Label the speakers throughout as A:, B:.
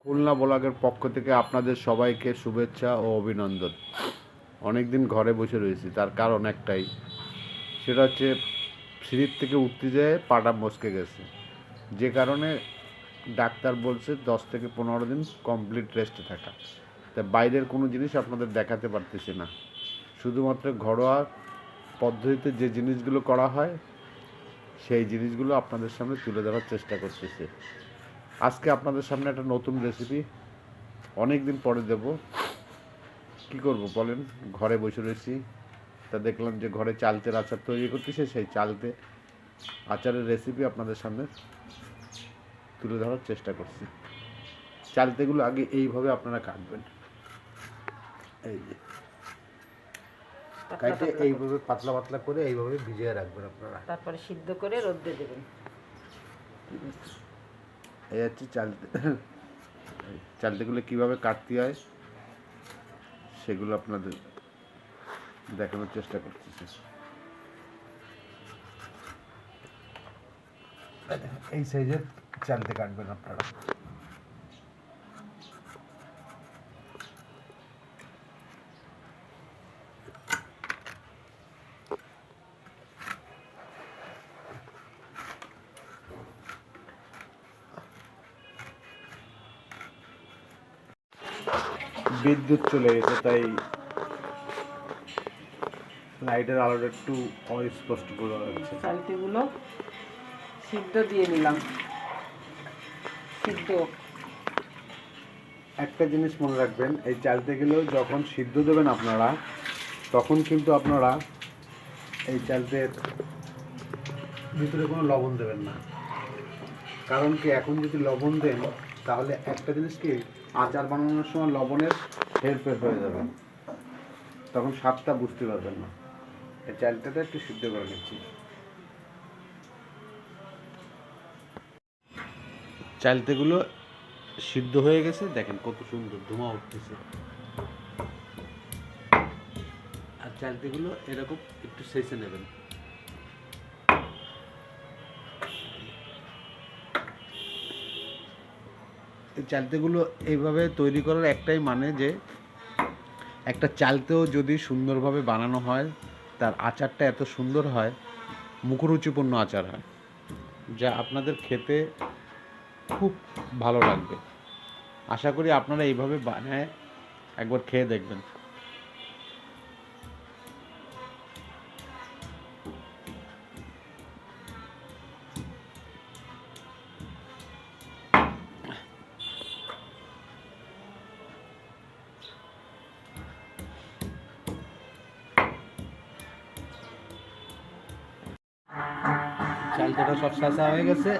A: খুলনা ব্লগের পক্ষ থেকে আপনাদের সবাইকে শুভেচ্ছা ও অভিনন্দন। অনেকদিন ঘরে বসে রয়েছি, তার কারণ একটাই, সেটা হচ্ছে সিঁড়ির থেকে উঠতে যেয়ে পাটা মচকে গেছে, যে কারণে ডাক্তার বলছে 10 থেকে 15 দিন কমপ্লিট রেস্টে থাকা। তা বাইরের কোনো জিনিস আপনাদের দেখাতে পারতেছি না, শুধুমাত্র ঘরোয়া পদ্ধতিতে যে জিনিসগুলো করা হয় সেই জিনিসগুলো আপনাদের সামনে তুলে ধরার চেষ্টা করতেছি। আজকে আপনাদের সামনে একটা নতুন রেসিপি অনেক দিন পরে দেব। কি করব বলেন, ঘরে বসে রয়েছি, তা দেখলাম যে ঘরে চালতের আচার তৈরি করতেছে, সেই চালতে আচারের রেসিপি আপনাদের সামনে তুলে ধরার চেষ্টা করছি। চালতেগুলো আগে এইভাবে আপনারা কাটবেন, এই যে কাটে এইভাবে পাতলা পাতলা করে এইভাবে ভিজিয়ে রাখবেন আপনারা,
B: তারপরে সিদ্ধ করে রোদে দেবেন।
A: এই হচ্ছে চালতেগুলো কীভাবে কাটতে হয় সেগুলো আপনাদের দেখানোর চেষ্টা করতেছি। এই সাইজের চালতে কাটবেন আপনারা। বিদ্যুৎ চলে গেছে, তাই লাইটের আলোটা একটু অস্পষ্ট বোঝা যাচ্ছে।
B: চালটিগুলো সিদ্ধ দিয়ে নিলাম। সিদ্ধ
A: একটা জিনিস মনে রাখবেন, এই চালতেগুলো যখন সিদ্ধ দেবেন আপনারা, তখন কিন্তু আপনারা এই চালতের ভিতরে কোনো লবণ দেবেন না। কারণ কি, এখন যদি লবণ দেন তাহলে একটা জিনিস কি, আচার বানানোর সময় লবণের হেরফের হয়ে যাবে, তখন স্বাদটা বুঝতে পারবেন না। এই চালটাটা একটু সিদ্ধ করে নিচ্ছি। চালতেগুলো সিদ্ধ হয়ে গেছে, দেখেন কত সুন্দর ধোঁয়া উঠতেছে। আর চালতেগুলো এরকম একটু সেঁচে নেবেন। এই চালতেগুলো এইভাবে তৈরি করার একটাই মানে, যে একটা চালতেও যদি সুন্দরভাবে বানানো হয়, তার আচারটা এত সুন্দর হয়, মুখরুচিপূর্ণ আচার হয়, যা আপনাদের খেতে খুব ভালো লাগবে। আশা করি আপনারা এইভাবে বানায় একবার খেয়ে দেখবেন। চালটা সব সাজা হয়ে গেছে,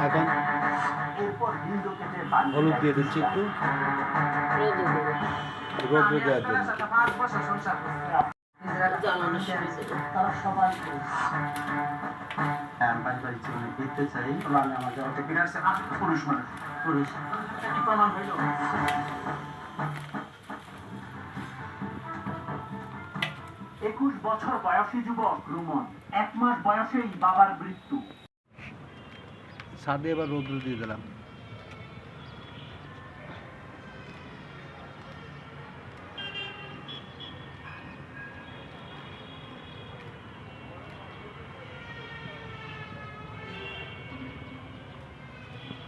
A: এখন হলুদ দিয়ে দিচ্ছি একটু, রোদ্রে দেওয়ার জন্য।
C: একুশ বছর বয়সী যুবক রুমন, 1 মাস বয়সেই বাবার মৃত্যু।
A: সাদে এবার রোদ্রে দিয়ে দিলাম।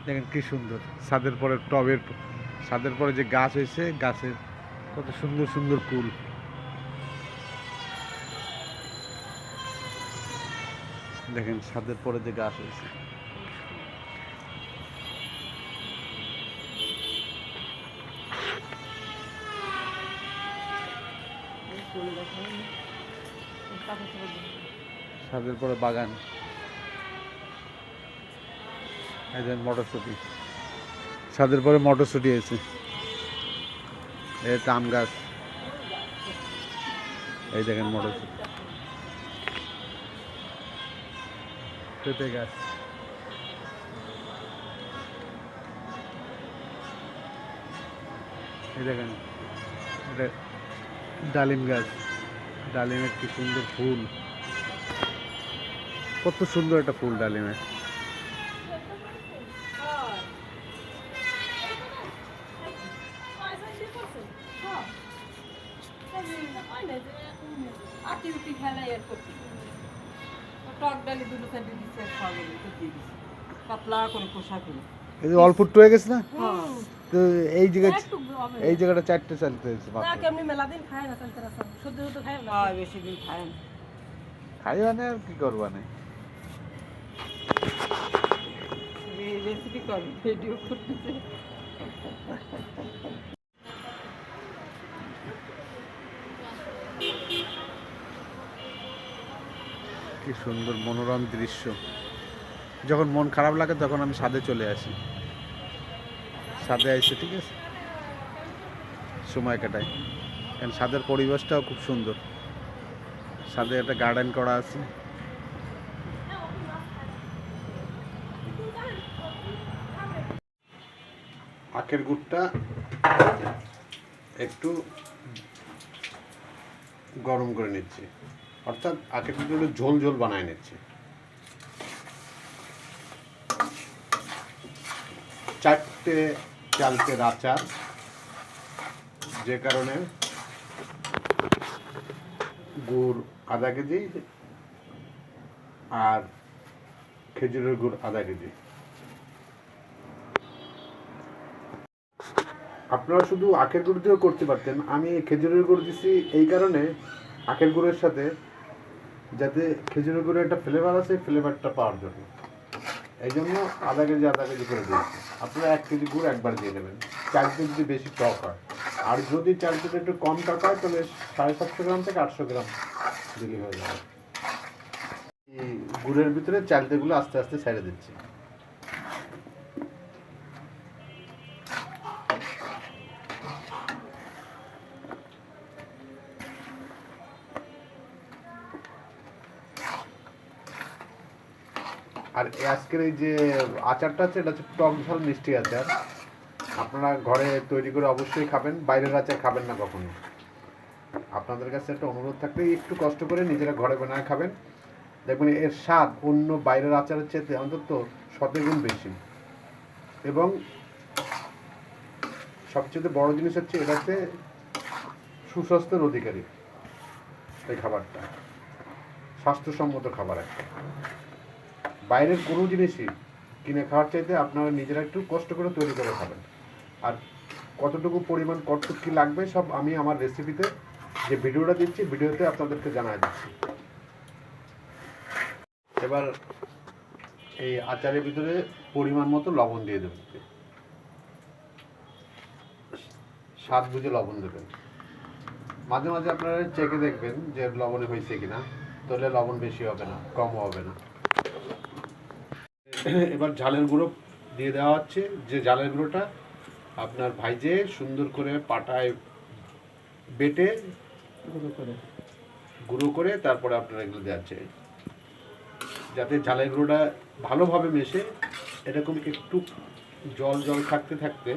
A: দেখেন কি সুন্দর, ছাদের পরে টবের, ছাদের পরে যে গাছ হয়েছে, গাছের কত সুন্দর সুন্দর ফুল। দেখেন ছাদের পরে যে গাছ হয়েছে, ছাদের পরে বাগান, এই যে মটরশুঁটি, ছাদের পরে মটরশুঁটি আছে, এই আম গাছ, এই দেখেন মটরশুঁটি, পেঁপে গাছ, এই দেখেন এটা ডালিম গাছ, ডালিমের কি সুন্দর ফুল, কত সুন্দর একটা ফুল ডালিমের।
D: বাতি উঠি খেলাই আর করছি টক ডালি দুটো সাইডে দিচ্ছে খাওয়া দিয়ে দিচ্ছি পাতলা করে কষা করে
A: এই যে অল্প একটু হয়ে গেছে না
D: হ্যাঁ
A: তো এই জায়গায়
D: একটু হবে
A: এই জায়গাটা 4টে চালতে হয়েছে
E: না
A: মাত্র
E: কেমনি মেলা দিন খায় না চলতে রাস্তা সদ্য সদ্য খায় না
B: হ্যাঁ বেশি দিন খায় না
A: খাই মানে আর কি করবা না
B: রেসিপি কর ভিডিও করতেছে
A: কি সুন্দর মনোরম দৃশ্য যখন মন খারাপ লাগে তখন আমি ছাদে চলে আসি ছাদে এসে ঠিক আছে সময় কাটাই কারণ ছাদের পরিবেশটাও খুব সুন্দর ছাদে একটা গার্ডেন করা আছে আখের গুড়টা একটু গরম করে নিচ্ছি অর্থাৎ আখের গুড়টা একটু ঝোল ঝোল বানায় নিচ্ছি 4টে চালতের আচার যে কারণে গুড় আধা কেজি আর খেজুরের গুড় আধা কেজি আপনারা শুধু আখের গুড় দিয়েও করতে পারতেন আমি খেজুরের গুড় দিছি এই কারণে আখের গুড়ের সাথে যাতে খেজুরের গুড়ের একটা ফ্লেভার আছে ফ্লেভারটা পাওয়ার জন্য এই জন্য আধা কেজি করে দিয়েছি আপনারা 1 কেজি গুড় একবার দিয়ে দেবেন চালতে যদি বেশি টক হয় আর যদি চালতে একটু কম টক হয় তাহলে 750 গ্রাম থেকে 800 গ্রাম দিলে হয়ে যাবে এই গুড়ের ভিতরে চালতেগুলো আস্তে আস্তে ছেড়ে দিচ্ছি আর আজকের এই যে আচারটা আছে এটা হচ্ছে টক ঝাল মিষ্টি আচার আপনারা ঘরে তৈরি করে অবশ্যই খাবেন বাইরের আচার খাবেন না কখনো আপনাদের কাছে একটা অনুরোধ থাকলে একটু কষ্ট করে নিজেরা ঘরে বানায় খাবেন দেখবেন এর স্বাদ অন্য বাইরের আচারের চেয়ে অন্তত 100 গুণ বেশি এবং সবচেয়ে বড় জিনিস হচ্ছে এটাতে সুস্বাস্থ্যের অধিকারী এই খাবারটা স্বাস্থ্যসম্মত খাবার একটা বাইরের কোনো জিনিসই কিনে খাওয়ার চাইতে আপনারা নিজেরা একটু কষ্ট করে তৈরি করে খাবেন আর কতটুকু পরিমাণ কতটুকু কী লাগবে সব আমি আমার রেসিপিতে যে ভিডিওটা দিচ্ছি ভিডিওতে আপনাদেরকে জানাই দিচ্ছি এবার এই আচারের ভিতরে পরিমাণ মতো লবণ দিয়ে দেবেন স্বাদ বুঝে লবণ দেবেন মাঝে মাঝে আপনারা চেখে দেখবেন যে লবণে হয়েছে কিনা তাহলে লবণ বেশি হবে না কমও হবে না এবার ঝালের গুঁড়ো দিয়ে দেওয়া হচ্ছে যে ঝালের গুঁড়োটা আপনার ভাইজে সুন্দর করে পাটায় বেটে গুঁড়ো করে তারপরে আপনারা এগুলো দেওয়াচ্ছে যাতে ঝালের গুঁড়োটা ভালোভাবে মেশে এরকম একটু জল জল থাকতে থাকতে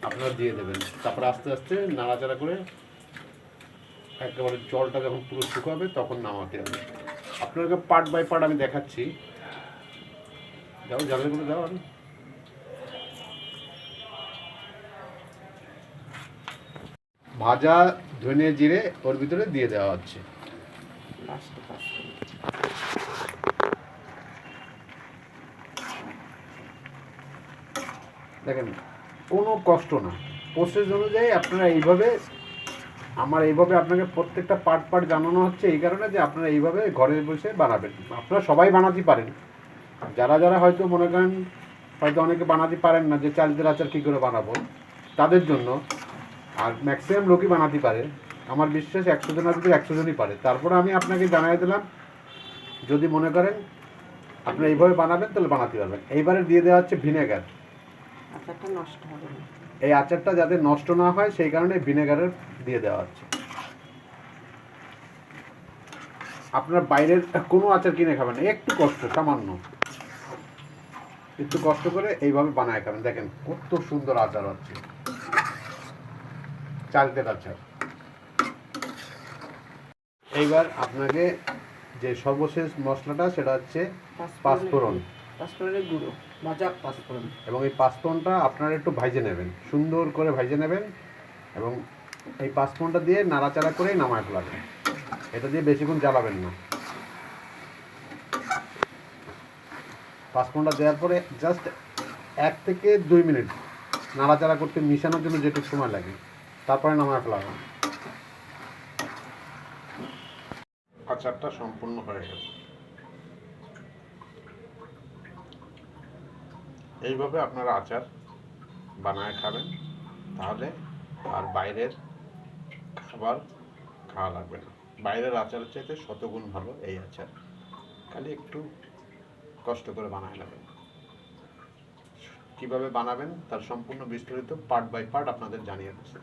A: আপনারা দিয়ে দেবেন তারপরে আস্তে আস্তে নাড়াচাড়া করে একেবারে জলটা যখন পুরো শুকাবে তখন নামাতে হবে আপনাকে পার্ট বাই পার্ট আমি দেখাচ্ছি দাও ঝালের গুঁড়ো দাও আর ভাজা ধনে জিরে ওর ভিতরে দিয়ে দেওয়া হচ্ছে দেখেন কোনো কষ্ট না প্রসেস অনুযায়ী আপনারা এইভাবে এইভাবে আপনাকে প্রত্যেকটা পার্ট পার্ট জানানো হচ্ছে এই কারণে যে আপনারা এইভাবে ঘরে বসে বানাবেন আপনারা সবাই বানাতে পারেন যারা যারা হয়তো মনে করেন হয়তো অনেকে বানাতে পারেন না যে চালতের আচার কী করে বানাবো তাদের জন্য আর ম্যাক্সিমাম লোকই বানাতে পারে আমার বিশ্বাস 100 জনের ভিতরে 100 জনই পারে তারপরে আমি আপনাকে জানাই দিলাম যদি মনে করেন আপনি এইভাবে বানাবেন তাহলে বানাতে পারবেন এইবারে দিয়ে দেওয়া হচ্ছে ভিনেগার
B: আচারটা নষ্ট হবে না
A: এই আচারটা যাতে নষ্ট না হয় সেই কারণে ভিনেগারের দিয়ে দেওয়া হচ্ছে আপনার বাইরের কোনো আচার কিনে খাবেন একটু কষ্ট সামান্য একটু কষ্ট করে এইভাবে বানায় খাবেন দেখেন কত সুন্দর আচার হচ্ছে চালতের আচার এইবার আপনাকে যে সর্বশেষ মশলাটা সেটা হচ্ছে পাঁচফোড়ন
B: পাঁচফোড়নের গুঁড়ো ভাজা পাঁচফোড়ন
A: এবং এই পাঁচফোড়নটা আপনারা একটু ভাজে নেবেন সুন্দর করে ভাজে নেবেন এবং এই পাঁচফোড়নটা দিয়ে নাড়াচাড়া করেই নামায় ফেলাবেন এটা দিয়ে বেশিক্ষণ জ্বালাবেন না। 5 ফোড়নটা দেওয়ার পরে জাস্ট 1 থেকে 2 মিনিট নাড়াচাড়া করতে, মিশানোর জন্য যেটুকু সময় লাগে, তারপরে নামায় ফেলা হবে। আচারটা সম্পূর্ণ হয়ে গেছে। এইভাবে আপনারা আচার বানায় খাবেন, তাহলে আর বাইরের খাবার খাওয়া লাগবে না। বাইরের আচারের চাইতে শতগুণ ভালো এই আচার, খালি একটু কষ্ট করে বানায় নেবেন। কীভাবে বানাবেন তার সম্পূর্ণ বিস্তারিত পার্ট বাই পার্ট আপনাদের জানিয়ে দিচ্ছি।